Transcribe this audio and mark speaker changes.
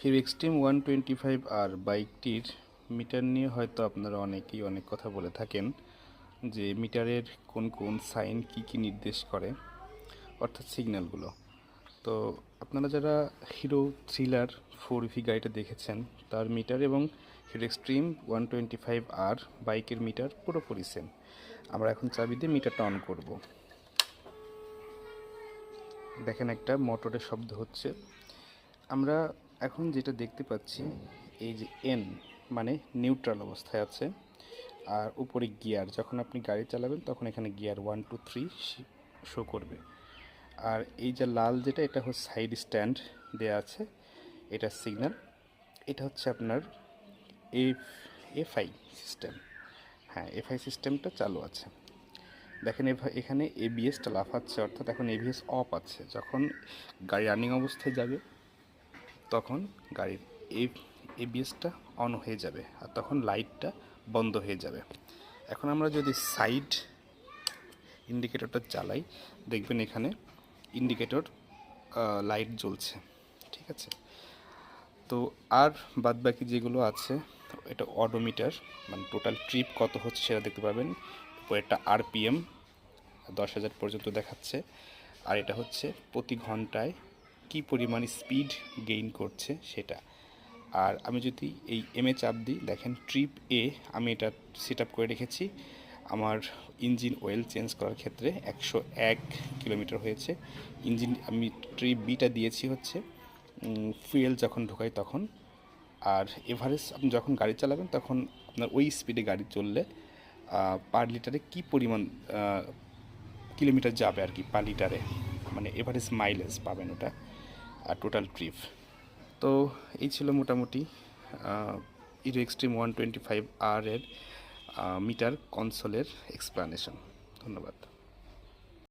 Speaker 1: Hero extreme 125R বাইকটির metre নিয়ে হয়তো আপনারা অনেকেই অনেক কথা বলে থাকেন যে মিটারের কোন কোন সাইন কি নির্দেশ করে, অর্থাৎ সিগন্যালগুলো। তো আপনারা যারা হিরো থ্রিলার 4V গাড়িটা দেখেছেন, তার মিটার এবং হিরো এক্সট্রিম 125R বাইকের মিটার পুরোপুরি সেম। আমরা এখন চাবি দিয়ে মিটারটা অন করব। দেখেন একটা মোটরের শব্দ হচ্ছে। আমরা এখন যেটা দেখতে পাচ্ছি, এই যে এন মানে নিউট্রাল অবস্থায় আছে, আর উপরে গিয়ার, যখন আপনি গাড়ি চালাবেন তখন এখানে গিয়ার 1 2 3 শো করবে। আর এই যে লাল যেটা, এটা হচ্ছে সাইড স্ট্যান্ড দেয়া আছে, এটা সিগন্যাল। এটা হচ্ছে আপনার এফআই সিস্টেম। হ্যাঁ, এফআই সিস্টেমটা চালু আছে। দেখেন এখানে এবিএসটা লাফাচ্ছে, অর্থাৎ এখন এবিএস অফ আছে। যখন গাড়ি রানিং অবস্থায় যাবে তখন গাড়ির এবিএসটা অন হয়ে যাবে, আর তখন লাইটটা বন্ধ হয়ে যাবে। এখন আমরা যদি সাইড ইন্ডিকেটরটা চালাই, দেখবেন এখানে ইন্ডিকেটর লাইট জ্বলছে। ঠিক আছে, তো আর বাদবাকি যেগুলো আছে, এটা অডোমিটার, মানে টোটাল ট্রিপ কত হচ্ছে সেটা দেখতে পাবেন। একটা আরপিএম 10,000 পর্যন্ত দেখাচ্ছে, আর এটা হচ্ছে প্রতি ঘন্টায় কি পরিমাণ স্পিড গেইন করছে সেটা। আর আমি যদি এই এমএ চাপ দিই, দেখেন ট্রিপ এ আমি এটা সেট আপ করে রেখেছি। আমার ইঞ্জিন অয়েল চেঞ্জ করার ক্ষেত্রে 101 কিলোমিটার হয়েছে। ইঞ্জিন আমি ট্রিপ বিটা দিয়েছি হচ্ছে ফুয়েল যখন ঢোকাই তখন। আর এভারেজ আপনি যখন গাড়ি চালাবেন তখন আপনার ওই স্পিডে গাড়ি চললে পার লিটারে কী পরিমাণ কিলোমিটার যাবে আর কি, পার লিটারে, মানে এভারেজ মাইলেজ পাবেন ওটা, আর টোটাল ট্রিপ। তো এই ছিল মোটামুটি হিরো এক্সট্রিম 125R এর মিটার কনসোলের এক্সপ্লানেশন। ধন্যবাদ।